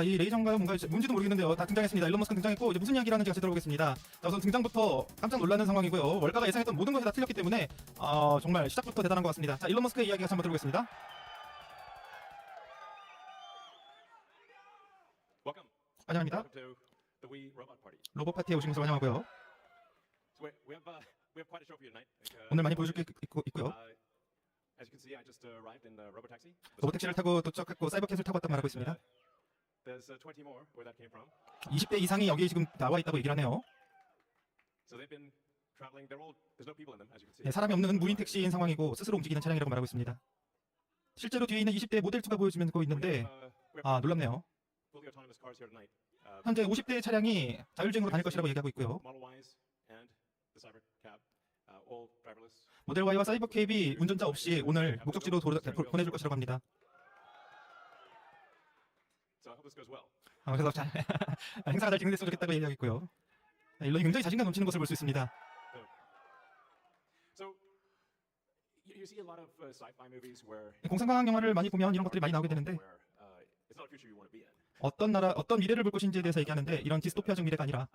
이 레이저인가요? 뭔지도 모르겠는데요. 다 등장했습니다. 일론 머스크 등장했고 이제 무슨 이야기를 하는지 같이 들어보겠습니다. 자, 우선 등장부터 깜짝 놀라는 상황이고요. 월가가 예상했던 모든 것이 다 틀렸기 때문에 정말 시작부터 대단한 것 같습니다. 자, 일론 머스크의 이야기 같이 한번 들어보겠습니다. 환영합니다. 로봇 파티에 오신 것을 환영하고요. 오늘 많이 보여줄 게 있고요. 로봇택시를 타고 도착했고 사이버캣을 타고 왔다 말하고 있습니다. 20대 이상이 여기 지금 나와 있다고 얘기를 하네요. 네, 사람이 없는 무인 택시인 상황이고 스스로 움직이는 차량이라고 말하고 있습니다. 실제로 뒤에 있는 20대 모델 2가 보여지고 있는데 놀랍네요. 현재 50대의 차량이 자율주행으로 다닐 것이라고 얘기하고 있고요. 모델 Y와 사이버캡이 운전자 없이 오늘 목적지로 보내줄 것이라고 합니다. 그래서 행사가 잘 진행됐으면 좋겠다고 얘기하고 있고요. 일론이 굉장히 자신감 넘치는 것을 볼 수 있습니다. 공상과학 영화를 많이 보면 이런 것들이 많이 나오게 되는데 어떤 나라, 어떤 미래를 볼 것인지에 대해서 얘기하는데 이런 디스토피아적 미래가 아니라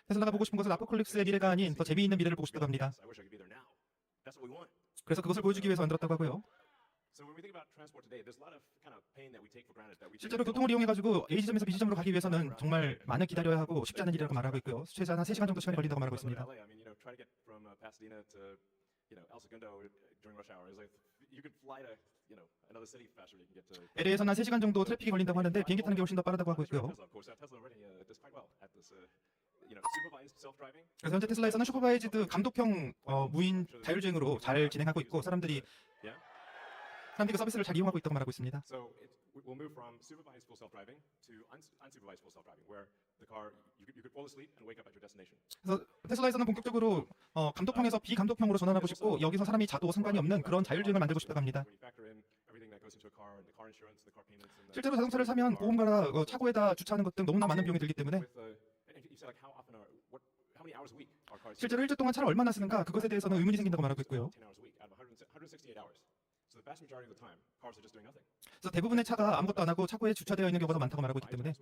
테슬라가 보고 싶은 것은 아포칼립스의 미래가 아닌 더 재미있는 미래를 보고 싶다고 합니다. 그래서 그것을 보여주기 위해서 만들었다고 하고요. 실제로 교통을 이용해가지고 A지점에서 B지점으로 가기 위해서는 정말 많이 기다려야 하고 쉽지 않은 일이라고 말하고 있고요. 최소한 한 3시간 정도 시간이 걸린다고 말하고 있습니다. LA에서는 한 3시간 정도 트래픽이 걸린다고 하는데 비행기 타는 게 훨씬 더 빠르다고 하고 있고요. 그래서 현재 테슬라에서는 슈퍼바이즈드 감독형 무인 자율주행으로 잘 진행하고 있고 사람들이 그 서비스를 잘 이용하고 있다고 말하고 있습니다. 그래서 테슬라에서는 본격적으로 감독형에서 비감독형으로 전환하고 싶고 여기서 사람이 자도 상관이 없는 그런 자율주행을 만들고 싶다고 합니다. 실제로 자동차를 사면 보험가나 차고에다 주차하는 것 등 너무나 많은 비용이 들기 때문에 실제로 일주 동안 차를 얼마나 쓰는가 그것에 대해서는 의문이 생긴다고 말하고 있고요. 그래서 대부분의 차가 아무것도 안 하고 차고에 주차되어 있는 경우가 많다고 말하고 있기 때문에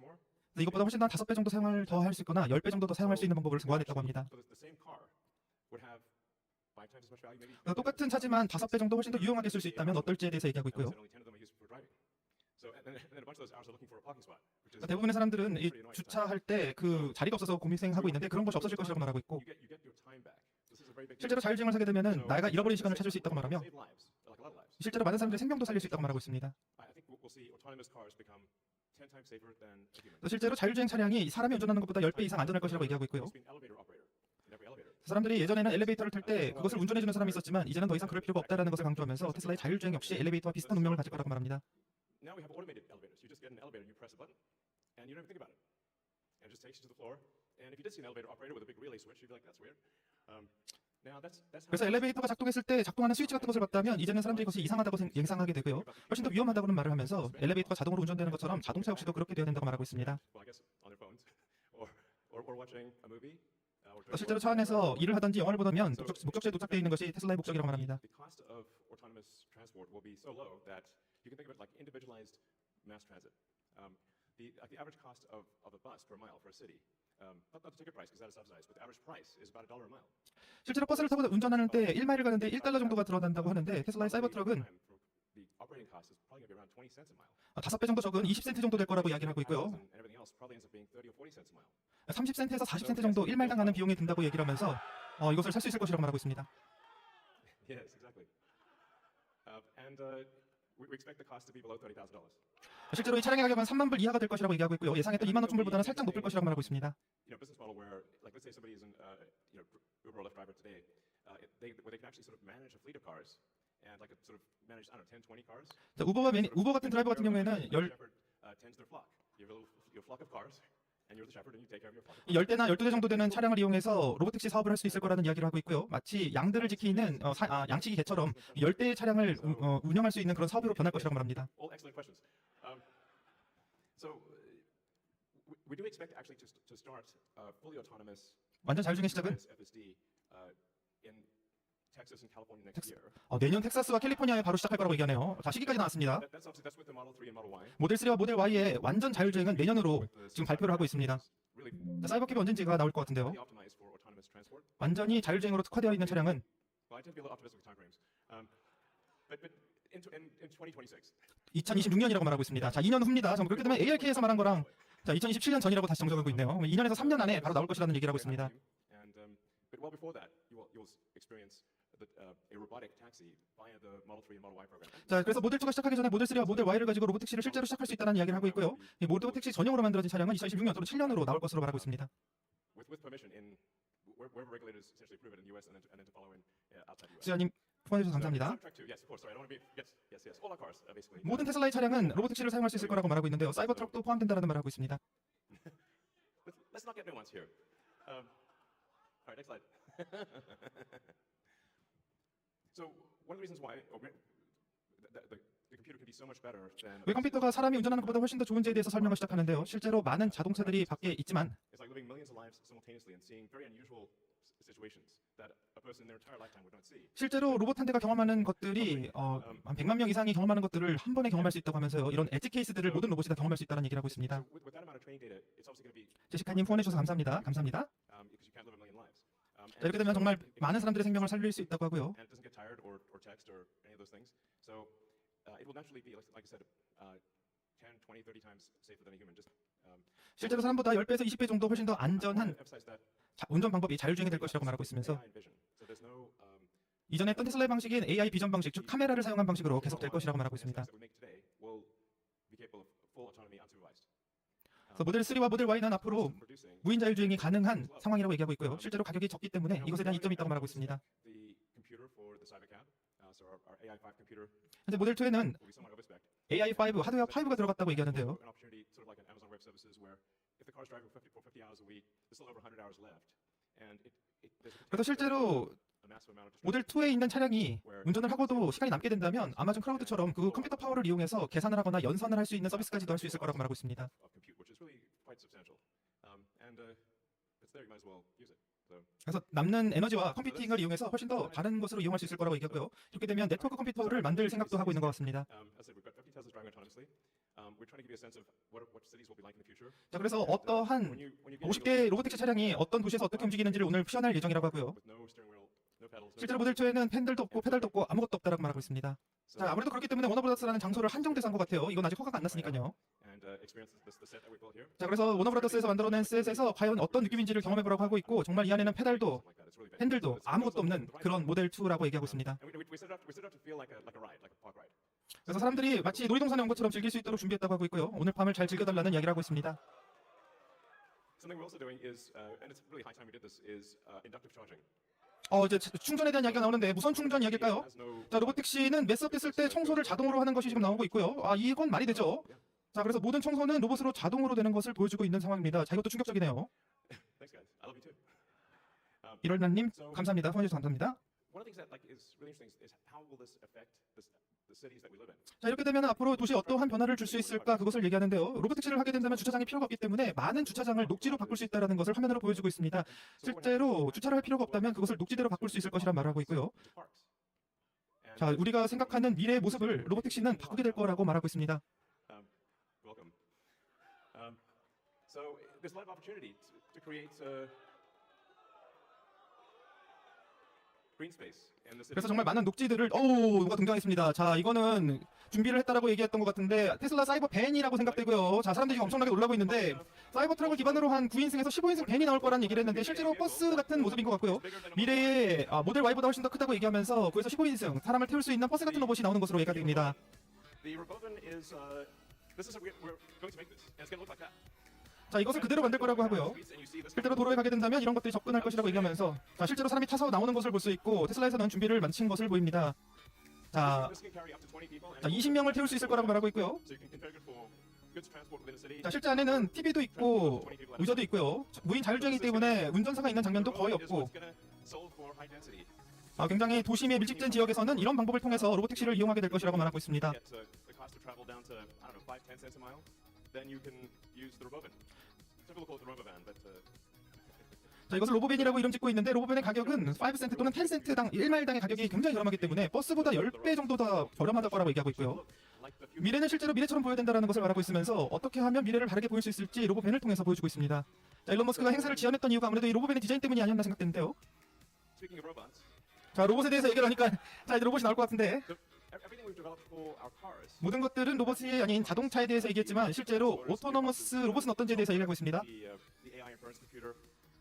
이것보다 훨씬 더 5배 정도 사용을 더 할 수 있거나 10배 정도 더 사용할 수 있는 방법을 고안했다고 합니다. 똑같은 차지만 5배 정도 훨씬 더 유용하게 쓸 수 있다면 어떨지에 대해서 얘기하고 있고요. 대부분의 사람들은 이 주차할 때 그 자리가 없어서 고민하고 있는데 그런 것이 없어질 것이라고 말하고 있고 실제로 자율주행을 사게 되면은 나가 잃어버린 시간을 찾을 수 있다고 말하며 실제로 많은 사람들의 생명도 살릴 수 있다고 말하고 있습니다. 실제로 자율주행 차량이 사람이 운전하는 것보다 10배 이상 안전할 것이라고 얘기하고 있고요. 사람들이 예전에는 엘리베이터를 탈 때 그것을 운전해주는 사람이 있었지만 이제는 더 이상 그럴 필요가 없다는 것을 강조하면서 테슬라의 자율주행 역시 엘리베이터와 비슷한 운명을 가질 거라고 말합니다. 그래서 엘리베이터가 작동했을 때 작동하는 스위치 같은 것을 봤다면 이제는 사람들이 그것이 이상하다고 예상하게 되고요. 훨씬 더 위험하다고는 말을 하면서 엘리베이터가 자동으로 운전되는 것처럼 자동차 역시도 그렇게 되어야 된다고 말하고 있습니다. 실제로 차 안에서 일을 하든지 영화를 보다면 목적지에 도착되어 있는 것이 테슬라의 목적이라고 말합니다. 실제로 버스를 타고 운전하는 때 1마일을 가는데 $1 정도가 들어간다고 하는데 테슬라의 사이버트럭은 5배 정도 적은 20센트 정도 될 거라고 이야기를 하고 있고요. 30센트에서 40센트 정도 1마일당 가는 비용이 든다고 얘기를 하면서 이것을 살 수 있을 것이라고 말하고 있습니다. 실제로 이 차량의 가격은 3만 불 이하가 될 것이라고 얘기하고 있고요. 예상했던 2만 5천 불보다는 살짝 높을 것이라고 말하고 있습니다. 자, 우버 같은 드라이버 같은 경우에는 10대나 12대 정도 되는 차량을 이용해서 로보택시 사업을 할 수 있을 거라는 이야기를 하고 있고요. 마치 양들을 지키는 양치기 개처럼 10대의 차량을 운영할 수 있는 그런 사업으로 변할 것이라고 말합니다. 완전 자율주행의 시작은 Texas and California next year. 내년 텍사스와 캘리포니아에 바로 시작할 거라고 얘기하네요. 자, 시기까지 나왔습니다. That's with the Model 3 and Model Y. 모델 3와 모델 Y의 완전 자율주행은 내년으로 지금 발표를 하고 있습니다. 자, 사이버캡이 언젠지가 나올 것 같은데요. Really optimized for autonomous transport. 완전히 자율주행으로 특화되어 있는 차량은 Well, I tend to be a little optimistic with time frames. But in 2026. 2026년이라고 말하고 있습니다. 자, 2년 후입니다. 그렇게 되면 ARK에서 말한 거랑 자, 2027년 전이라고 다시 정정하고 있네요. 2년에서 3년 안에 바로 나올 것이라는 얘기를 하고 있습니다. And but well before that, you'll experience a robotic taxi via the Model 3 and Model Y program. 자, 그래서 모델 2가 시작하기 전에 모델 3와 모델 Y를 가지고 로보택시를 실제로 시작할 수 있다는 이야기를 하고 있고요. 이 로보택시 전용으로 만들어진 차량은 2026년 또는 7년으로 나올 것으로 말하고 있습니다. With permission in wherever regulators essentially approve it in the US and then to follow in outside the US. 수야님 후원해 주셔서 감사합니다. Cybertruck 2, yes, of course. Sorry, I don't want to be yes. All our cars, basically. 모든 테슬라의 차량은 로보택시를 사용할 수 있을 거라고 말하고 있는데요. 사이버트럭도 포함된다는 말을 하고 있습니다. Let's not get nuance here. All right, next slide. So one of the reasons why the computer can be so much better than 왜 컴퓨터가 사람이 운전하는 것보다 훨씬 더 좋은지에 대해서 설명을 시작하는데요. 실제로 많은 자동차들이 밖에 있지만 it's like living millions of lives simultaneously and seeing very unusual situations that a person in their entire lifetime would not see. 실제로 로봇 한 대가 경험하는 것들이 한 100만 명 이상이 경험하는 것들을 한 번에 경험할 수 있다고 하면서요. 이런 엣지 케이스들을 모든 로봇이 다 경험할 수 있다는 얘기를 하고 있습니다. So with that amount of training data, it's obviously going to be 제시카님 후원해 주셔서 감사합니다. 감사합니다. because you can't live a million lives. 자, 이렇게 되면 정말 많은 사람들의 생명을 살릴 수 있다고 하고요. And it doesn't get tired or text or any of those things. So it will naturally be, like I said, 10, 20, 30 times safer than a human. Just 실제로 사람보다 10배에서 20배 정도 훨씬 더 안전한 emphasize that 운전 방법이 자율주행이 될 것이라고 말하고 있으면서 AI vision. So there's no 이전에 했던 테슬라의 방식인 AI 비전 방식, 즉 카메라를 사용한 방식으로 계속될 것이라고 말하고 있습니다. that we make today will be capable of full autonomy unsupervised. 그래서 모델 3와 모델 Y는 앞으로 Producing 무인 자율주행이 가능한 상황이라고 얘기하고 있고요. 실제로 가격이 적기 때문에 이것에 대한 이점이 있다고 말하고 있습니다. the computer for the Cybercab. So our AI5 computer 현재 모델 2에는 will be somewhat overspec. AI5 하드웨어 5가 들어갔다고 얘기하는데요. An opportunity, sort of like an Amazon Web Services, where if the car's driving for 50 hours a week, there's still over 100 hours left, and there's a 그래서 실제로 a massive amount of 모델 2에 있는 차량이 운전을 하고도 시간이 남게 된다면 아마존 클라우드처럼 그 컴퓨터 파워를 이용해서 계산을 하거나 연산을 할 수 있는 서비스까지도 할 수 있을 거라고 말하고 있습니다. of compute, which is really quite substantial. And it's there, you might as well use it. So 그래서 남는 에너지와 컴퓨팅을 이용해서 훨씬 더 다른 것으로 이용할 수 있을 거라고 얘기하고요. 이렇게 되면 네트워크 컴퓨터를 만들 생각도 하고 있는 것 같습니다. as I said, we've got 50 Teslas driving autonomously. We're trying to give you a sense of what cities will be like in the future. 자, 그래서 어떠한 When you get 50개 로보택시 차량이 어떤 도시에서 어떻게 움직이는지를 오늘 표현할 예정이라고 하고요. with no steering wheel, no pedals, no 실제로 모델 2에는 팬들도 없고 페달도 없고 아무것도 없다라고 말하고 있습니다. 자, 아무래도 그렇기 때문에 워너브라더스라는 장소를 한정돼서 한 것 같아요. 이건 아직 허가가 안 났으니까요. and experience the set that we built here. 자, 그래서 워너브라더스에서 만들어낸 셋에서 과연 어떤 느낌인지를 경험해보라고 하고 있고 정말 이 안에는 페달도 Like that. It's really big. 핸들도 아무것도 없는 그런 모델 2라고 얘기하고 있습니다. And we set it up to feel like a ride, like a park ride. 그래서 사람들이 마치 놀이동산에 온 것처럼 즐길 수 있도록 준비했다고 하고 있고요. 오늘 밤을 잘 즐겨달라는 이야기를 하고 있습니다. Something we're also doing is, and it's really high time we did this, is inductive charging. 이제 충전에 대한 이야기가 나오는데 무선 충전 이야기일까요? Has no 자, 로보택시는 매스업 됐을 때 청소를 자동으로 하는 것이 지금 나오고 있고요. 이건 말이 되죠. 자, 그래서 모든 청소는 로봇으로 자동으로 되는 것을 보여주고 있는 상황입니다. 자, 이것도 충격적이네요. thanks guys, I love you too. 이럴나님 감사합니다. 후원해주셔서 감사합니다. One of the things that is really interesting is how will this affect the cities that we live in? 자, 이렇게 되면 앞으로 도시에 어떠한 변화를 줄 수 있을까 그것을 얘기하는데요. 로보택시를 하게 된다면 주차장이 필요가 없기 때문에 많은 주차장을 녹지로 바꿀 수 있다는 것을 화면으로 보여주고 있습니다. 실제로 주차를 할 필요가 없다면 그것을 녹지대로 바꿀 수 있을 것이란 말을 하고 있고요. Into parks. And 자, 우리가 생각하는 미래의 모습을 로보택시는 바꾸게 될 거라고 말하고 있습니다. welcome. So there's a lot of opportunity to create green space in the city. 그래서 정말 많은 녹지들을 누가 등장했습니다. 자, 이거는 준비를 했다라고 얘기했던 것 같은데 테슬라 사이버 밴이라고 생각되고요. 자, 사람들이 엄청나게 놀라고 있는데 사이버 트럭을 기반으로 한 9인승에서 15인승 밴이 나올 거라는 얘기를 했는데 실제로 버스 같은 모습인 것 같고요. 미래의 모델 Y보다 훨씬 더 크다고 얘기하면서 9에서 15인승 사람을 태울 수 있는 버스 같은 로봇이 나오는 것으로 얘기가 됩니다. The Robovan is we're going to make this, and it's going to look like that. 자, 이것을 그대로 만들 거라고 하고요. And you see this 실제로 도로에 가게 된다면 이런 것들이 접근할 것이라고 얘기하면서 자, 실제로 사람이 타서 나오는 것을 볼 수 있고 테슬라에서는 준비를 마친 것을 보입니다. 자, This can carry up to 20 people, and 20명을 태울 수 있을 거라고 말하고 있고요. so you can configure it for goods transport within the city. 자, 실제 안에는 TV도 있고 의자도 있고요. 무인 자율주행이기 때문에 운전사가 있는 장면도 거의 Is 없고 what's gonna solve for high density. 굉장히 도심의 밀집된 지역에서는 이런 방법을 통해서 로보택시를 이용하게 될 것이라고 말하고 있습니다. Get the cost of travel down to I don't know 5-10 cents a mile, then you can use the Robovan. Some people call it the Robovan, but 자, 자, 이것을 로보벤이라고 이름 짓고 있는데 로보벤의 가격은 5센트 또는 10센트당 1마일당의 가격이 굉장히 저렴하기 때문에 버스보다 10배 정도 더 저렴하다고 거라고 얘기하고 있고요. 미래는 실제로 미래처럼 보여야 된다는 것을 말하고 있으면서 어떻게 하면 미래를 바르게 보일 수 있을지 로보벤을 통해서 보여주고 있습니다. 자, 일론 머스크가 행사를 지원했던 이유가 아무래도 이 로보벤의 디자인 때문이 아니었나 생각되는데요. Speaking of robots, 자, 로봇에 대해서 얘기를 하니까 자, 이제 로봇이 나올 것 같은데 everything we've developed for our cars, 모든 것들은 로봇이 아닌 자동차에 대해서 얘기했지만 실제로 오토노머스 로봇은 어떤지에 대해서 얘기하고 있습니다. the AI inference computer,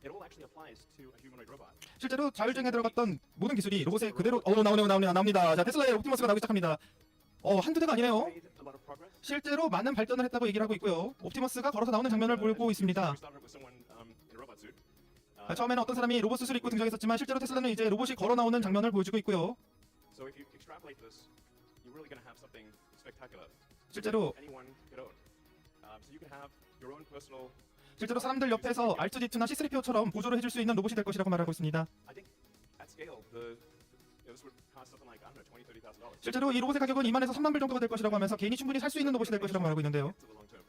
it all actually applies to a humanoid robot. 실제로 자율주행에 들어갔던 모든 기술이 로봇에 그대로 나옵니다. 자, 테슬라의 옵티머스가 나오기 시작합니다. 한두 대가 아니네요. Made a lot of progress. 실제로 많은 발전을 했다고 얘기를 하고 있고요. 옵티머스가 걸어서 나오는 장면을 보고 있습니다. We started with someone in a robot suit. 처음에는 어떤 사람이 로봇 수술을 입고 등장했었지만 실제로 테슬라는 이제 로봇이 걸어 나오는 장면을 보여주고 있고요. So if you extrapolate this, you're really going to have something spectacular. 실제로 Anyone could own. So you can have your own personal. 사람들 옆에서 R2D2나 C3PO처럼 보조를 해줄 수 있는 로봇이 될 것이라고 말하고 있습니다. I think at scale, this would cost something like I don't know, $20,000-$30,000. 실제로 이 로봇의 가격은 2만에서 3만 불 정도가 될 것이라고 하면서 개인이 충분히 살 수 있는 로봇이 될 것이라고 말하고 있는데요. To the long term,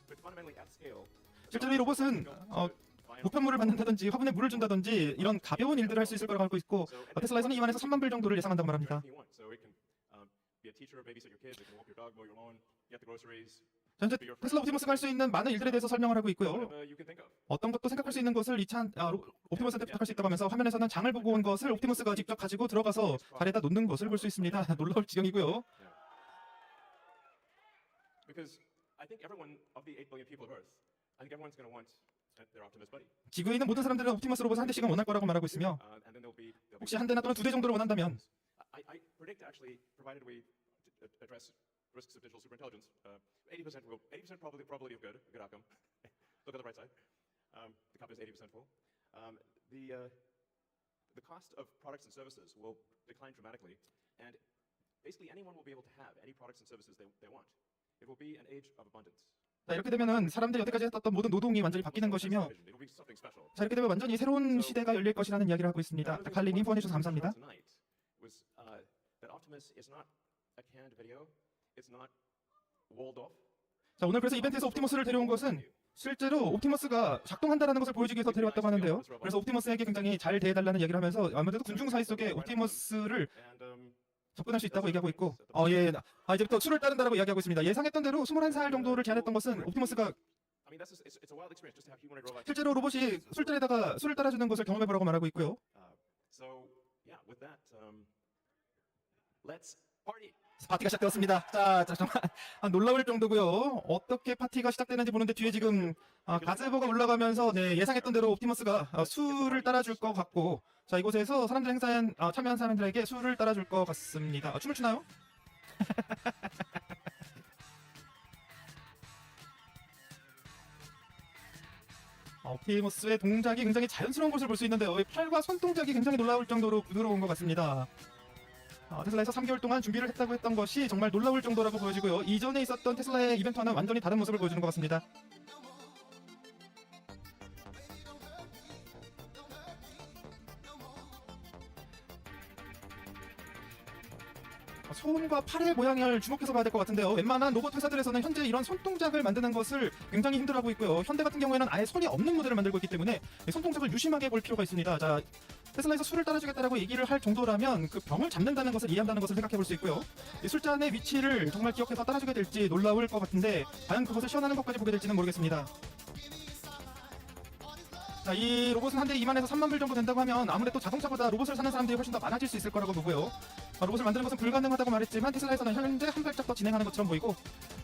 but fundamentally at scale. 실제로 이 로봇은 우편물을 받는다든지 화분에 물을 준다든지 이런 가벼운 일들을 할 수 있을 거라고 알고 있고 테슬라에서는 2만에서 3만 불 정도를 예상한다고 말합니다. So it can be a teacher, babysit your kids, it can walk your dog, mow your lawn, get the groceries, 현재 테슬라 옵티머스가 할 수 있는 많은 일들에 대해서 설명을 하고 있고요. whatever you can think of. 어떤 것도 생각할 수 있는 것을 옵티머스한테 부탁할 수 있다고 하면서 화면에서는 장을 보고 온 것을 옵티머스가 직접 가지고 들어가서 발에다 놓는 것을 볼 수 있습니다. 놀라울 지경이고요. Because I think everyone of the 8 billion people of Earth, I think everyone's going to want their Optimus buddy. 지구에 있는 모든 사람들은 옵티머스 로봇을 한 대씩은 원할 거라고 말하고 있으며 And then there'll be 혹시 한 대나 또는 두 대 정도를 원한다면 I predict actually, provided we address risks of digital superintelligence, 80% probability of good outcome. Look at the bright side. The cup is 80% full. The cost of products and services will decline dramatically, and basically anyone will be able to have any products and services they want. It will be an age of abundance. 자, 이렇게 되면은 사람들이 여태까지 했던 모든 노동이 완전히 바뀌는 것이며 It will be something special. 자, 이렇게 되면 완전히 새로운 시대가 열릴 것이라는 이야기를 하고 있습니다. 자, 칼리님 후원해주셔서 감사합니다. Tonight was that Optimus is not a canned video. It's not walled off. 자, 오늘 그래서 이벤트에서 옵티머스를 데려온 것은 실제로 옵티머스가 작동한다는 것을 보여주기 위해서 데려왔다고 하는데요. 그래서 옵티머스에게 굉장히 잘 대해달라는 이야기를 하면서 아무래도 군중 사이 속에 옵티머스를 And 접근할 수 있다고 얘기하고 있고 이제부터 술을 따른다라고 이야기하고 있습니다. 예상했던 대로 21살 정도를 제한했던 것은 옵티머스가 I mean, it's a wild experience just to have humanoid robots. 실제로 로봇이 술잔에다가 술을 따라주는 것을 경험해보라고 말하고 있고요. So yeah, with that, let's party. 파티가 시작되었습니다. 자, 정말 놀라울 정도고요. 어떻게 파티가 시작되는지 보는데 뒤에 지금 가즈버가 올라가면서 예상했던 대로 옵티머스가 술을 따라줄 것 같고 자, 이곳에서 사람들 행사에 참여한 사람들에게 술을 따라줄 것 같습니다. 춤을 추나요? 옵티머스의 동작이 굉장히 자연스러운 것을 볼 수 있는데요. 이 팔과 손 동작이 굉장히 놀라울 정도로 부드러운 것 같습니다. 테슬라에서 3개월 동안 준비를 했다고 했던 것이 정말 놀라울 정도라고 보여지고요. 이전에 있었던 테슬라의 이벤트와는 완전히 다른 모습을 보여주는 것 같습니다. 손과 팔의 모양을 주목해서 봐야 될 것 같은데요. 웬만한 로봇 회사들에서는 현재 이런 손동작을 만드는 것을 굉장히 힘들어하고 있고요. 현대 같은 경우에는 아예 손이 없는 모델을 만들고 있기 때문에 손동작을 유심하게 볼 필요가 있습니다. 자, 테슬라에서 술을 따라주겠다라고 얘기를 할 정도라면 그 병을 잡는다는 것을 이해한다는 것을 생각해 볼 수 있고요. 이 술잔의 위치를 정말 기억해서 따라주게 될지 놀라울 것 같은데 과연 그것을 시연하는 것까지 보게 될지는 모르겠습니다. 자, 이 로봇은 한 대 2만에서 3만 불 정도 된다고 하면 아무래도 자동차보다 로봇을 사는 사람들이 훨씬 더 많아질 수 있을 거라고 보고요. 로봇을 만드는 것은 불가능하다고 말했지만 테슬라에서는 현재 한 발짝 더 진행하는 것처럼 보이고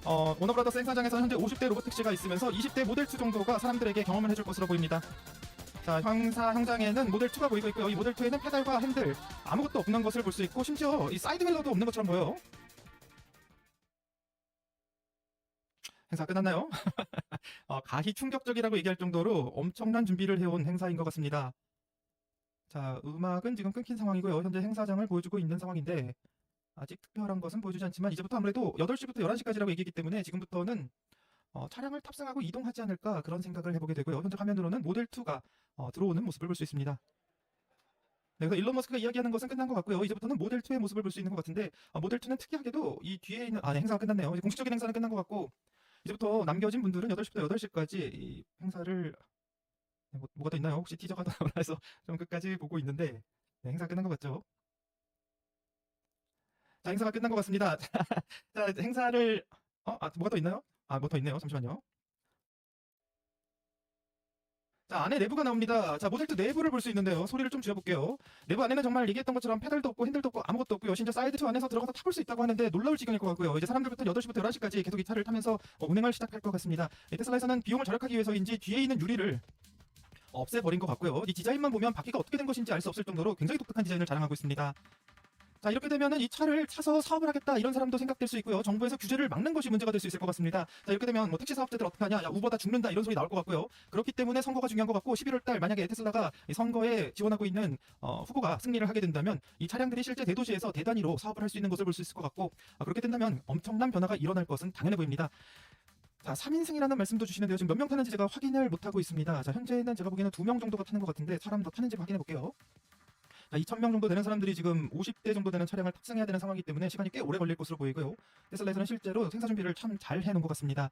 워너브라더스 행사장에서는 현재 50대 로봇 택시가 있으면서 20대 모델2 정도가 사람들에게 경험을 해줄 것으로 보입니다. 자, 행사 현장에는 모델2가 보이고 있고요. 이 모델2에는 페달과 핸들 아무것도 없는 것을 볼 수 있고 심지어 이 사이드 휠러도 없는 것처럼 보여요. 행사 끝났나요? 가히 충격적이라고 얘기할 정도로 엄청난 준비를 해온 행사인 것 같습니다. 자, 음악은 지금 끊긴 상황이고요. 현재 행사장을 보여주고 있는 상황인데 아직 특별한 것은 보여주지 않지만 이제부터 아무래도 8시부터 11시까지라고 얘기했기 때문에 지금부터는 차량을 탑승하고 이동하지 않을까 그런 생각을 해보게 되고요. 현재 화면으로는 모델2가 들어오는 모습을 볼 수 있습니다. 네, 그래서 일론 머스크가 이야기하는 것은 끝난 것 같고요. 이제부터는 모델2의 모습을 볼 수 있는 것 같은데 모델2는 특이하게도 이 뒤에 있는 행사가 끝났네요. 이제 공식적인 행사는 끝난 것 같고 이제부터 남겨진 분들은 8시부터 8시까지 이 행사를 뭐가 더 있나요? 혹시 티저가 더 나오나 해서 좀 끝까지 보고 있는데 네, 행사 끝난 것 같죠? 자, 행사가 끝난 것 같습니다. 자, 행사를 뭐가 더 있나요? 뭐 더 있네요. 잠시만요. 자, 안에 내부가 나옵니다. 자, 모델2 내부를 볼 수 있는데요. 소리를 좀 줄여볼게요. 내부 안에는 정말 얘기했던 것처럼 페달도 없고 핸들도 없고 아무것도 없고요. 심지어 사이드2 안에서 들어가서 타볼 수 있다고 하는데 놀라울 지경일 것 같고요. 이제 사람들부터 8시부터 11시까지 계속 이 차를 타면서 운행을 시작할 것 같습니다. 테슬라에서는 비용을 절약하기 위해서인지 뒤에 있는 유리를 없애버린 것 같고요. 이 디자인만 보면 바퀴가 어떻게 된 것인지 알 수 없을 정도로 굉장히 독특한 디자인을 자랑하고 있습니다. 자, 이렇게 되면은 이 차를 사서 사업을 하겠다 이런 사람도 생각될 수 있고요. 정부에서 규제를 막는 것이 문제가 될 수 있을 것 같습니다. 자, 이렇게 되면 뭐 택시 사업자들 어떻게 하냐, 야, 우버다 죽는다 이런 소리 나올 것 같고요. 그렇기 때문에 선거가 중요한 것 같고 11월 달 만약에 테슬라가 이 선거에 지원하고 있는 후보가 승리를 하게 된다면 이 차량들이 실제 대도시에서 대단위로 사업을 할 수 있는 것을 볼 수 있을 것 같고 그렇게 된다면 엄청난 변화가 일어날 것은 당연해 보입니다. 자, 3인승이라는 말씀도 주시는데요. 지금 몇 명 타는지 제가 확인을 못하고 있습니다. 자, 현재는 제가 보기에는 2명 정도가 타는 것 같은데 사람 더 타는지 확인해 볼게요. 2,000명 정도 되는 사람들이 지금 50대 정도 되는 차량을 탑승해야 되는 상황이기 때문에 시간이 꽤 오래 걸릴 것으로 보이고요. 테슬라에서는 실제로 생산 준비를 참 잘 해놓은 것 같습니다.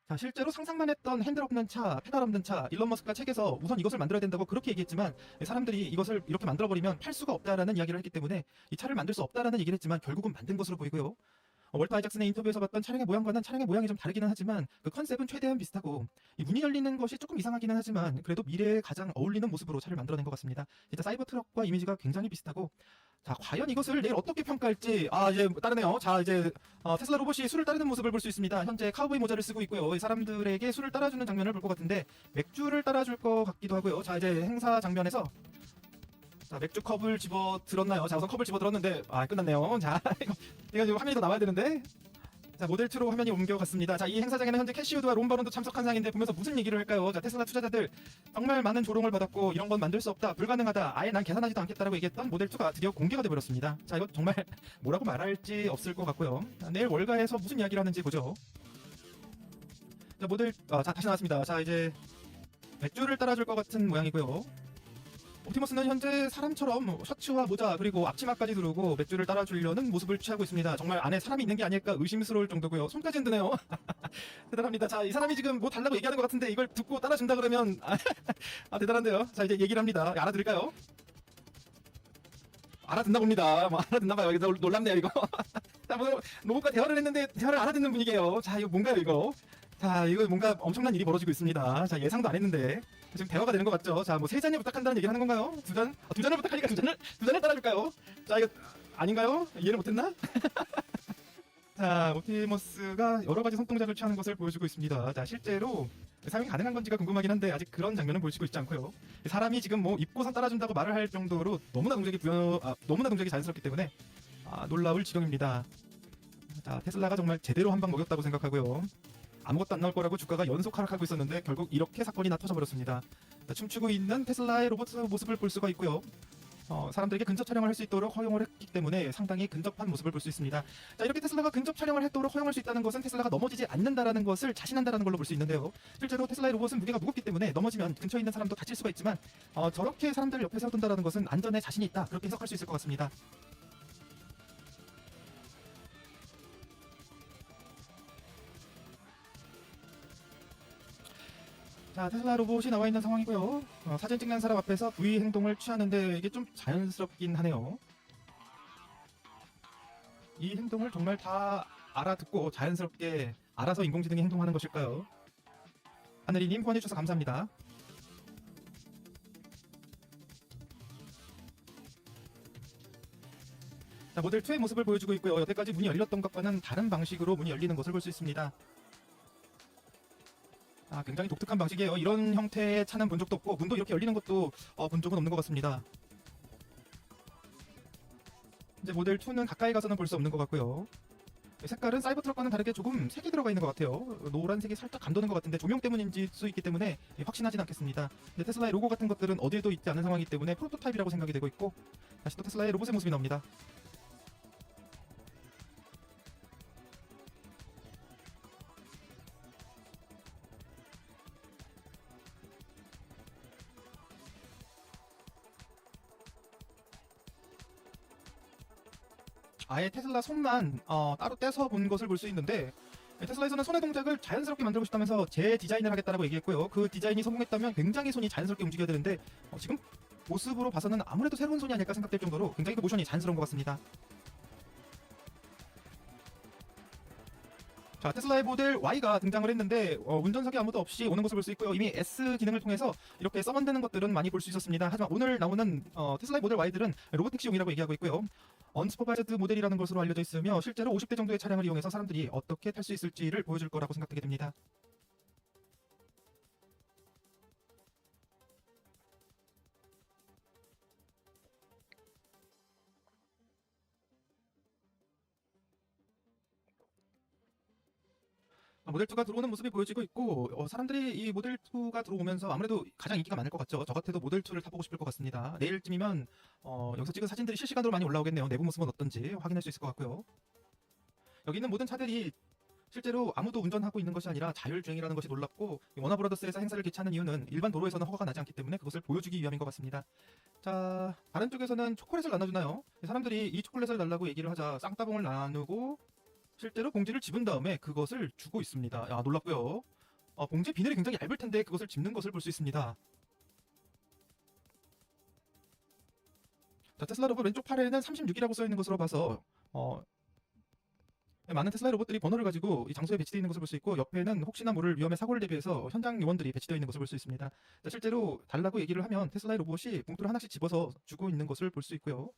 자, 실제로 상상만 했던 핸들 없는 차, 페달 없는 차, 일론 머스크가 책에서 우선 이것을 만들어야 된다고 그렇게 얘기했지만 사람들이 이것을 이렇게 만들어버리면 팔 수가 없다라는 이야기를 했기 때문에 이 차를 만들 수 없다라는 얘기를 했지만 결국은 만든 것으로 보이고요. 월터 아이작슨의 인터뷰에서 봤던 차량의 모양과는 차량의 모양이 좀 다르기는 하지만 그 컨셉은 최대한 비슷하고 이 문이 열리는 것이 조금 이상하기는 하지만 그래도 미래에 가장 어울리는 모습으로 차를 만들어낸 것 같습니다. 진짜 사이버 트럭과 이미지가 굉장히 비슷하고 자, 과연 이것을 내일 어떻게 평가할지 이제 따르네요. 자, 이제 테슬라 로봇이 술을 따르는 모습을 볼 수 있습니다. 현재 카우보이 모자를 쓰고 있고요. 이 사람들에게 술을 따라주는 장면을 볼 것 같은데 맥주를 따라줄 것 같기도 하고요. 자, 이제 행사 장면에서 자, 맥주 컵을 집어 들었나요? 자, 우선 컵을 집어 들었는데 끝났네요. 자, 이거 지금 화면이 더 나와야 되는데 자, 모델2로 화면이 옮겨갔습니다. 자, 이 행사장에는 현재 캐시우드와 론 바론도 참석한 상인데 보면서 무슨 얘기를 할까요? 자, 테슬라 투자자들 정말 많은 조롱을 받았고 이런 건 만들 수 없다, 불가능하다, 아예 난 계산하지도 않겠다라고 얘기했던 모델2가 드디어 공개가 돼버렸습니다. 자, 이거 정말 뭐라고 말할지 없을 것 같고요. 자, 내일 월가에서 무슨 이야기를 하는지 보죠. 자, 자, 다시 나왔습니다. 자, 이제 맥주를 따라줄 것 같은 모양이고요. 옵티머스는 현재 사람처럼 셔츠와 모자 그리고 앞치마까지 두르고 맥주를 따라주려는 모습을 취하고 있습니다. 정말 안에 사람이 있는 게 아닐까 의심스러울 정도고요. 손까지 흔드네요. 대단합니다. 자, 이 사람이 지금 뭐 달라고 얘기하는 것 같은데 이걸 듣고 따라준다 그러면 대단한데요. 자, 이제 얘기를 합니다. 알아들을까요? 알아듣나 봅니다. 뭐 알아듣나 봐요. 이거 놀랍네요 이거. 자, 뭐 로봇과 대화를 했는데 대화를 알아듣는 분위기예요. 자, 이거 뭔가요 이거? 자, 이거 뭔가 엄청난 일이 벌어지고 있습니다. 자, 예상도 안 했는데 지금 대화가 되는 것 같죠? 자, 뭐 세 잔을 부탁한다는 얘기를 하는 건가요? 두 잔? 두 잔을 부탁하니까 두 잔을 따라줄까요? 자, 이거 아닌가요? 이해를 못했나? 자, 옵티머스가 여러 가지 손동작을 취하는 것을 보여주고 있습니다. 자, 실제로 사용이 가능한 건지가 궁금하긴 한데 아직 그런 장면은 보여주고 있지 않고요. 사람이 지금 뭐 입고선 따라준다고 말을 할 정도로 너무나 동작이 자연스럽기 때문에 놀라울 지경입니다. 자, 테슬라가 정말 제대로 한 방 먹였다고 생각하고요. 아무것도 안 나올 거라고 주가가 연속 하락하고 있었는데 결국 이렇게 사건이 터져버렸습니다. 자, 춤추고 있는 테슬라의 로봇 모습을 볼 수가 있고요. 사람들에게 근접 촬영을 할 수 있도록 허용을 했기 때문에 상당히 근접한 모습을 볼 수 있습니다. 자, 이렇게 테슬라가 근접 촬영을 하도록 허용할 수 있다는 것은 테슬라가 넘어지지 않는다라는 것을 자신한다라는 걸로 볼 수 있는데요. 실제로 테슬라의 로봇은 무게가 무겁기 때문에 넘어지면 근처에 있는 사람도 다칠 수가 있지만 저렇게 사람들을 옆에 세워둔다라는 것은 안전에 자신이 있다, 그렇게 해석할 수 있을 것 같습니다. 자, 테슬라 로봇이 나와 있는 상황이고요. 사진 찍는 사람 앞에서 V 행동을 취하는데 이게 좀 자연스럽긴 하네요. 이 행동을 정말 다 알아듣고 자연스럽게 알아서 인공지능이 행동하는 것일까요? 하늘이님 후원해주셔서 감사합니다. 자, 모델2의 모습을 보여주고 있고요. 여태까지 문이 열렸던 것과는 다른 방식으로 문이 열리는 것을 볼 수 있습니다. 굉장히 독특한 방식이에요. 이런 형태의 차는 본 적도 없고 문도 이렇게 열리는 것도 본 적은 없는 것 같습니다. 이제 모델2는 가까이 가서는 볼 수 없는 것 같고요. 색깔은 사이버 트럭과는 다르게 조금 색이 들어가 있는 것 같아요. 노란색이 살짝 감도는 것 같은데 조명 때문인지 수 있기 때문에 확신하진 않겠습니다. 테슬라의 로고 같은 것들은 어디에도 있지 않은 상황이기 때문에 프로토타입이라고 생각이 되고 있고 다시 또 테슬라의 로봇의 모습이 나옵니다. 아예 테슬라 손만 따로 떼서 본 것을 볼 수 있는데 테슬라에서는 손의 동작을 자연스럽게 만들고 싶다면서 재디자인을 하겠다라고 얘기했고요. 그 디자인이 성공했다면 굉장히 손이 자연스럽게 움직여야 되는데 지금 모습으로 봐서는 아무래도 새로운 손이 아닐까 생각될 정도로 굉장히 그 모션이 자연스러운 것 같습니다. 자, 테슬라의 모델 Y가 등장을 했는데 운전석에 아무도 없이 오는 것을 볼 수 있고요. 이미 S 기능을 통해서 이렇게 서먼되는 것들은 많이 볼 수 있었습니다. 하지만 오늘 나오는 테슬라의 모델 Y들은 로보택시용이라고 얘기하고 있고요. 언스퍼바이저드 모델이라는 것으로 알려져 있으며 실제로 50대 정도의 차량을 이용해서 사람들이 어떻게 탈 수 있을지를 보여줄 거라고 생각되게 됩니다. 모델2가 들어오는 모습이 보여지고 있고 사람들이 이 모델2가 들어오면서 아무래도 가장 인기가 많을 것 같죠. 저 같아도 모델2를 타보고 싶을 것 같습니다. 내일쯤이면 여기서 찍은 사진들이 실시간으로 많이 올라오겠네요. 내부 모습은 어떤지 확인할 수 있을 것 같고요. 여기 있는 모든 차들이 실제로 아무도 운전하고 있는 것이 아니라 자율주행이라는 것이 놀랍고 워너브라더스에서 행사를 개최하는 이유는 일반 도로에서는 허가가 나지 않기 때문에 그것을 보여주기 위함인 것 같습니다. 자, 다른 쪽에서는 초콜릿을 나눠주나요? 사람들이 이 초콜릿을 달라고 얘기를 하자 쌍따봉을 나누고 실제로 봉지를 집은 다음에 그것을 주고 있습니다. 야, 놀랍고요. 봉지 비늘이 굉장히 얇을 텐데 그것을 집는 것을 볼 수 있습니다. 자, 테슬라 로봇 왼쪽 팔에는 36이라고 써 있는 것으로 봐서 많은 테슬라 로봇들이 번호를 가지고 이 장소에 배치되어 있는 것을 볼 수 있고 옆에는 혹시나 모를 위험의 사고를 대비해서 현장 요원들이 배치되어 있는 것을 볼 수 있습니다. 자, 실제로 달라고 얘기를 하면 테슬라의 로봇이 봉투를 하나씩 집어서 주고 있는 것을 볼 수 있고요.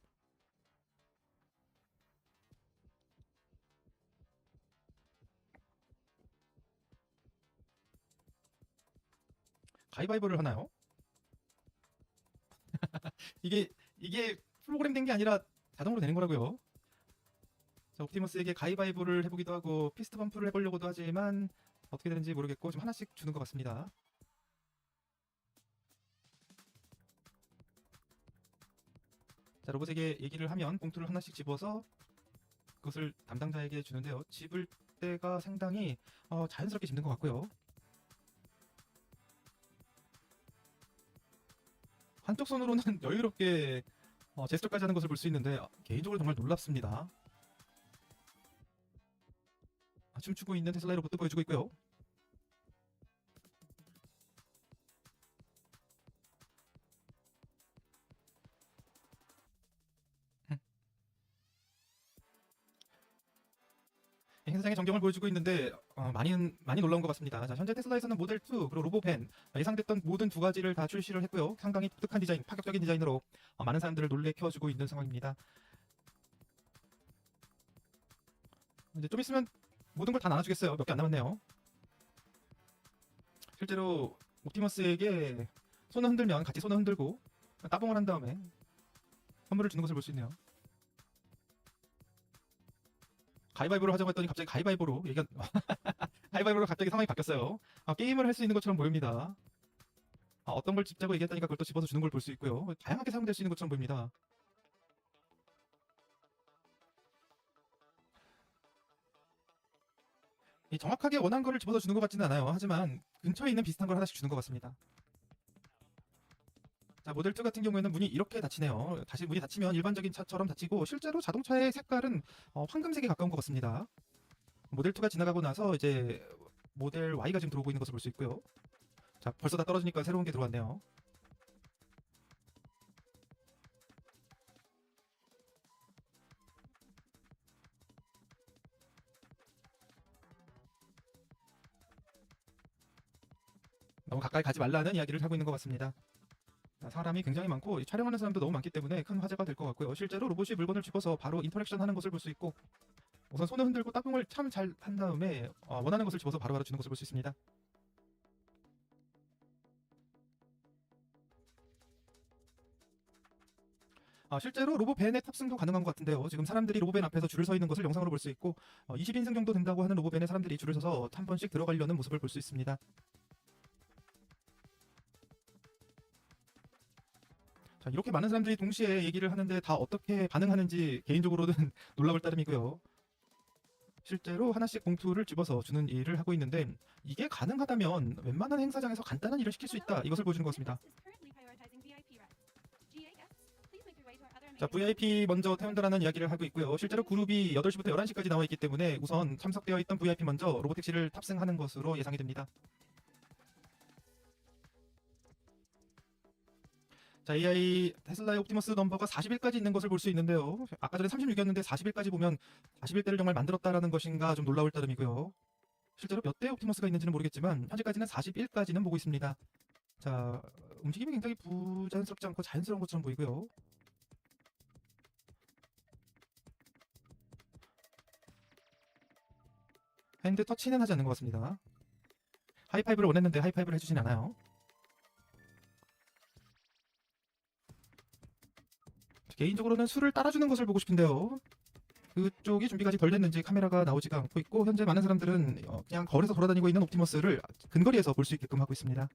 가위바위보를 하나요? 이게 프로그램된 게 아니라 자동으로 되는 거라고요. 자, 옵티머스에게 가위바위보를 해보기도 하고 피스트 범프를 해보려고도 하지만 어떻게 되는지 모르겠고 좀 하나씩 주는 것 같습니다. 자, 로봇에게 얘기를 하면 봉투를 하나씩 집어서 그것을 담당자에게 주는데요. 집을 때가 상당히 자연스럽게 집는 것 같고요. 한쪽 손으로는 여유롭게 제스처까지 하는 것을 볼 수 있는데 개인적으로 정말 놀랍습니다. 춤추고 있는 테슬라의 로봇도 보여주고 있고요. 행사장의 전경을 보여주고 있는데 많이 놀라운 것 같습니다. 자, 현재 테슬라에서는 모델 2 그리고 로보밴 예상됐던 모든 두 가지를 다 출시를 했고요. 상당히 독특한 디자인, 파격적인 디자인으로 많은 사람들을 놀래켜주고 있는 상황입니다. 이제 좀 있으면 모든 걸 다 나눠주겠어요. 몇 개 안 남았네요. 실제로 옵티머스에게 손을 흔들면 같이 손을 흔들고 따봉을 한 다음에 선물을 주는 것을 볼 수 있네요. 가위바위보를 하자고 했더니 갑자기 가위바위보로 가위바위보로 갑자기 상황이 바뀌었어요. 게임을 할 수 있는 것처럼 보입니다. 어떤 걸 집자고 얘기했다니까 그걸 또 집어서 주는 걸 볼 수 있고요. 다양하게 사용될 수 있는 것처럼 보입니다. 정확하게 원한 거를 집어서 주는 것 같지는 않아요. 하지만 근처에 있는 비슷한 걸 하나씩 주는 것 같습니다. 자, 모델 2 같은 경우에는 문이 이렇게 닫히네요. 다시 문이 닫히면 일반적인 차처럼 닫히고 실제로 자동차의 색깔은 황금색에 가까운 것 같습니다. 모델 2가 지나가고 나서 이제 모델 Y가 지금 들어오고 있는 것을 볼 수 있고요. 자, 벌써 다 떨어지니까 새로운 게 들어왔네요. 너무 가까이 가지 말라는 이야기를 하고 있는 것 같습니다. 사람이 굉장히 많고 촬영하는 사람도 너무 많기 때문에 큰 화제가 될 것 같고요. 실제로 로봇이 물건을 집어서 바로 인터랙션 하는 것을 볼 수 있고 우선 손을 흔들고 따봉을 참 잘 한 다음에 원하는 것을 집어서 바로바로 주는 것을 볼 수 있습니다. 실제로 로보밴의 탑승도 가능한 것 같은데요. 지금 사람들이 로보밴 앞에서 줄을 서 있는 것을 영상으로 볼 수 있고 20인승 정도 된다고 하는 로보밴에 사람들이 줄을 서서 한 번씩 들어가려는 모습을 볼 수 있습니다. 자, 이렇게 많은 사람들이 동시에 얘기를 하는데 다 어떻게 반응하는지 개인적으로는 놀라울 따름이고요. 실제로 하나씩 봉투를 집어서 주는 일을 하고 있는데 이게 가능하다면 웬만한 행사장에서 간단한 일을 시킬 수 있다. 이것을 보여주는 것 같습니다. 자, VIP 먼저 태운다라는 이야기를 하고 있고요. 실제로 그룹이 8시부터 11시까지 나와 있기 때문에 우선 참석되어 있던 VIP 먼저 로보택시를 탑승하는 것으로 예상이 됩니다. 자, AI 테슬라의 옵티머스 넘버가 40일까지 있는 것을 볼 수 있는데요. 아까 전에 36이었는데 40일까지 보면 41대를 정말 만들었다라는 것인가 좀 놀라울 따름이고요. 실제로 몇 대의 옵티머스가 있는지는 모르겠지만 현재까지는 41까지는 보고 있습니다. 자, 움직임이 굉장히 부자연스럽지 않고 자연스러운 것처럼 보이고요. 핸드 터치는 하지 않는 것 같습니다. 하이파이브를 원했는데 하이파이브를 해주진 않아요. 개인적으로는 술을 따라주는 것을 보고 싶은데요. 그쪽이 준비가 아직 덜 됐는지 카메라가 나오지가 않고 있고 현재 많은 사람들은 그냥 거리에서 돌아다니고 있는 옵티머스를 근거리에서 볼 수 있게끔 하고 있습니다.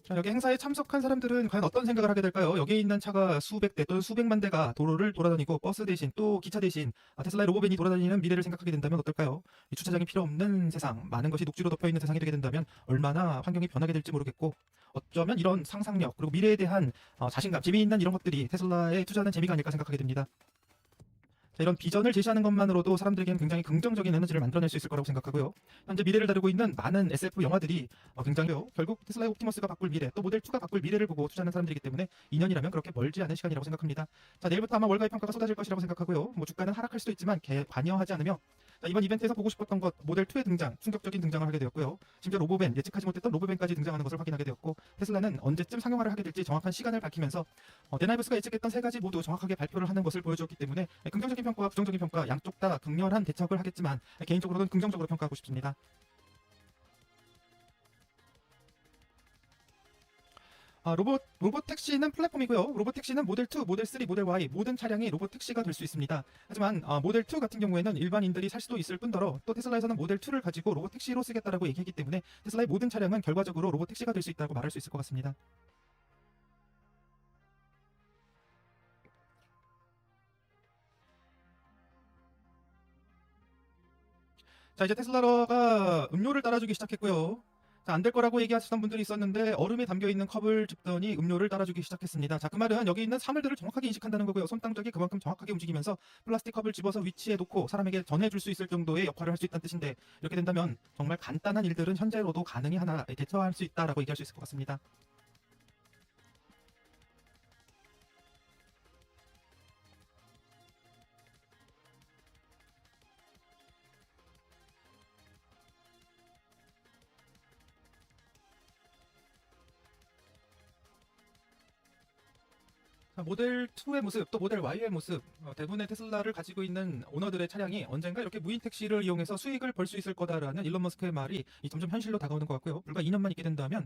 자, 여기 행사에 참석한 사람들은 과연 어떤 생각을 하게 될까요? 여기에 있는 차가 수백 대 또는 수백만 대가 도로를 돌아다니고 버스 대신 또 기차 대신 테슬라의 로보밴이 돌아다니는 미래를 생각하게 된다면 어떨까요? 이 주차장이 필요 없는 세상, 많은 것이 녹지로 덮여 있는 세상이 되게 된다면 얼마나 환경이 변하게 될지 모르겠고 어쩌면 이런 상상력 그리고 미래에 대한 자신감, 재미있는 이런 것들이 테슬라에 투자하는 재미가 아닐까 생각하게 됩니다. 자, 이런 비전을 제시하는 것만으로도 사람들에게는 굉장히 긍정적인 에너지를 만들어낼 수 있을 거라고 생각하고요. 현재 미래를 다루고 있는 많은 SF 영화들이 굉장히요. 결국 테슬라의 옵티머스가 바꿀 미래, 또 모델 2가 바꿀 미래를 보고 투자하는 사람들이기 때문에 2년이라면 그렇게 멀지 않은 시간이라고 생각합니다. 자, 내일부터 아마 월가의 평가가 쏟아질 것이라고 생각하고요. 뭐 주가는 하락할 수도 있지만 관여하지 않으며 자, 이번 이벤트에서 보고 싶었던 것 모델 2의 등장, 충격적인 등장을 하게 되었고요. 심지어 로보밴, 예측하지 못했던 로보밴까지 등장하는 것을 확인하게 되었고 테슬라는 언제쯤 상용화를 하게 될지 정확한 시간을 밝히면서 데나이브스가 예측했던 세 가지 모두 정확하게 발표를 하는 것을 보여주었기 때문에 긍정적인 평가와 부정적인 평가 양쪽 다 극렬한 대척을 하겠지만 개인적으로는 긍정적으로 평가하고 싶습니다. 로봇 택시는 플랫폼이고요. 로봇 택시는 모델 2, 모델 3, 모델 Y 모든 차량이 로봇 택시가 될 수 있습니다. 하지만 모델 2 같은 경우에는 일반인들이 살 수도 있을 뿐더러 또 테슬라에서는 모델 2를 가지고 로봇 택시로 쓰겠다라고 얘기했기 때문에 테슬라의 모든 차량은 결과적으로 로봇 택시가 될 수 있다고 말할 수 있을 것 같습니다. 자, 이제 테슬라가 음료를 따라주기 시작했고요. 자, 안 될 거라고 얘기하시던 분들이 있었는데 얼음에 담겨 있는 컵을 줍더니 음료를 따라주기 시작했습니다. 자, 그 말은 여기 있는 사물들을 정확하게 인식한다는 거고요. 손땅적이 그만큼 정확하게 움직이면서 플라스틱 컵을 집어서 위치에 놓고 사람에게 전해줄 수 있을 정도의 역할을 할 수 있다는 뜻인데 이렇게 된다면 정말 간단한 일들은 현재로도 가능히 하나 대처할 수 있다라고 얘기할 수 있을 것 같습니다. 자, 모델 2의 모습, 또 모델 Y의 모습, 대부분의 테슬라를 가지고 있는 오너들의 차량이 언젠가 이렇게 무인 택시를 이용해서 수익을 벌 수 있을 거다라는 일론 머스크의 말이 점점 현실로 다가오는 것 같고요. 불과 2년만 있게 된다면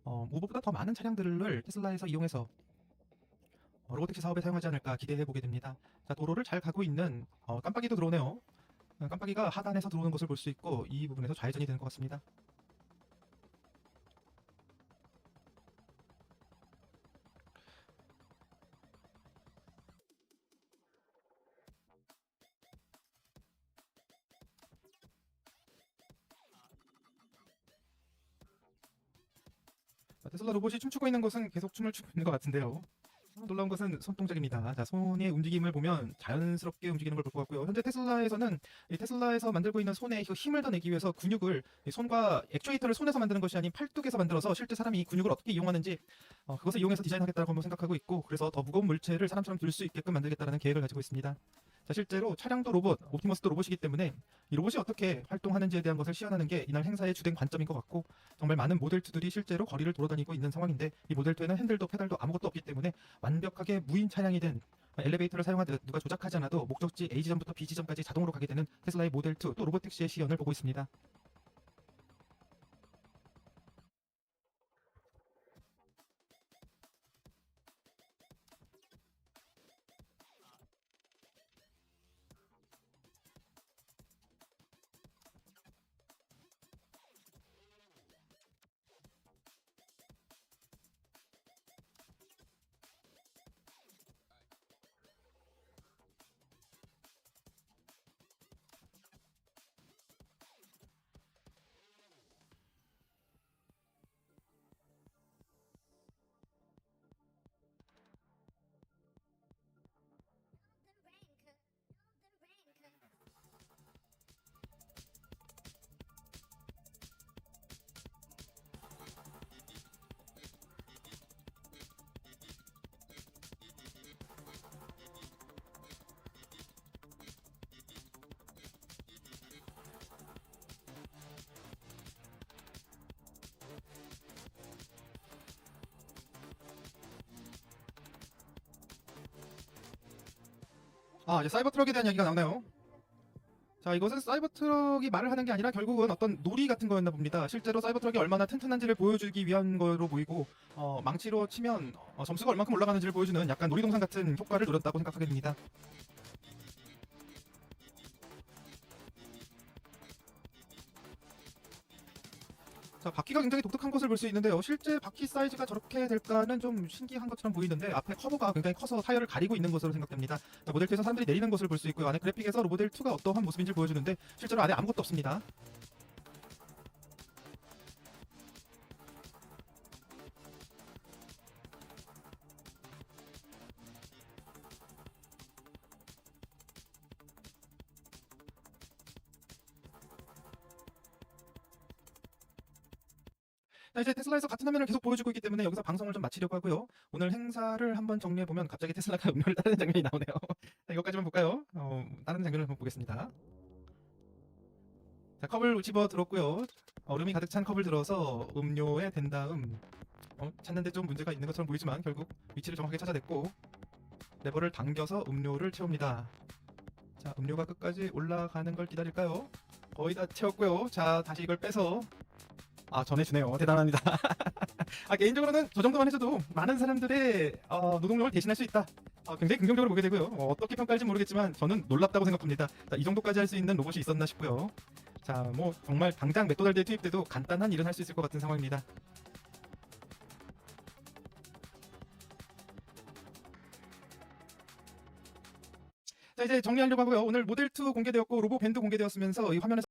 무엇보다 더 많은 차량들을 테슬라에서 이용해서 로보택시 사업에 사용하지 않을까 기대해 보게 됩니다. 자, 도로를 잘 가고 있는 깜빡이도 들어오네요. 깜빡이가 하단에서 들어오는 것을 볼 수 있고 이 부분에서 좌회전이 되는 것 같습니다. 테슬라 로봇이 춤추고 있는 것은 계속 춤을 추고 있는 것 같은데요. 놀라운 것은 손동작입니다. 자, 손의 움직임을 보면 자연스럽게 움직이는 걸 볼 것 같고요. 현재 테슬라에서는 이 테슬라에서 만들고 있는 손에 힘을 더 내기 위해서 근육을 이 손과 액추에이터를 손에서 만드는 것이 아닌 팔뚝에서 만들어서 실제 사람이 이 근육을 어떻게 이용하는지 그것을 이용해서 디자인하겠다고 한번 생각하고 있고 그래서 더 무거운 물체를 사람처럼 들 수 있게끔 만들겠다는 계획을 가지고 있습니다. 자, 실제로 차량도 로봇, 옵티머스도 로봇이기 때문에 이 로봇이 어떻게 활동하는지에 대한 것을 시연하는 게 이날 행사의 주된 관점인 것 같고 정말 많은 모델 2들이 실제로 거리를 돌아다니고 있는 상황인데 이 모델 2에는 핸들도 페달도 아무것도 없기 때문에 완벽하게 무인 차량이 된 엘리베이터를 사용하듯 누가 조작하지 않아도 목적지 A 지점부터 B 지점까지 자동으로 가게 되는 테슬라의 모델 2 또 로봇택시의 시연을 보고 있습니다. 이제 사이버 트럭에 대한 이야기가 나오네요. 자, 이것은 사이버 트럭이 말을 하는 게 아니라 결국은 어떤 놀이 같은 거였나 봅니다. 실제로 사이버 트럭이 얼마나 튼튼한지를 보여주기 위한 거로 보이고, 망치로 치면 점수가 얼마큼 올라가는지를 보여주는 약간 놀이동산 같은 효과를 노렸다고 생각하게 됩니다. 자, 바퀴가 굉장히 독특한 것을 볼 수 있는데요. 실제 바퀴 사이즈가 저렇게 될까는 좀 신기한 것처럼 보이는데 앞에 커브가 굉장히 커서 타이어를 가리고 있는 것으로 생각됩니다. 자, 모델 2에서 사람들이 내리는 것을 볼 수 있고요. 안에 그래픽에서 로모델 2가 어떠한 모습인지 보여주는데 실제로 안에 아무것도 없습니다. 자, 이제 테슬라에서 같은 화면을 계속 보여주고 있기 때문에 여기서 방송을 좀 마치려고 하고요. 오늘 행사를 한번 정리해보면 갑자기 테슬라가 음료를 따르는 장면이 나오네요. 자, 이것까지만 볼까요? 다른 장면을 한번 보겠습니다. 자, 컵을 집어 들었고요. 얼음이 가득 찬 컵을 들어서 음료에 댄 다음 찾는데 좀 문제가 있는 것처럼 보이지만 결국 위치를 정확하게 찾아냈고 레버를 당겨서 음료를 채웁니다. 자, 음료가 끝까지 올라가는 걸 기다릴까요? 거의 다 채웠고요. 자, 다시 이걸 빼서 전해주네요. 대단합니다. 개인적으로는 저 정도만 해줘도 많은 사람들의 노동력을 대신할 수 있다. 굉장히 긍정적으로 보게 되고요. 어떻게 평가할지 모르겠지만 저는 놀랍다고 생각합니다. 자, 이 정도까지 할 수 있는 로봇이 있었나 싶고요. 자, 뭐 정말 당장 맥도날드에 투입돼도 간단한 일은 할 수 있을 것 같은 상황입니다. 자, 이제 정리하려고 하고요. 오늘 모델 2 공개되었고 로보 밴드 공개되었으면서 이 화면에서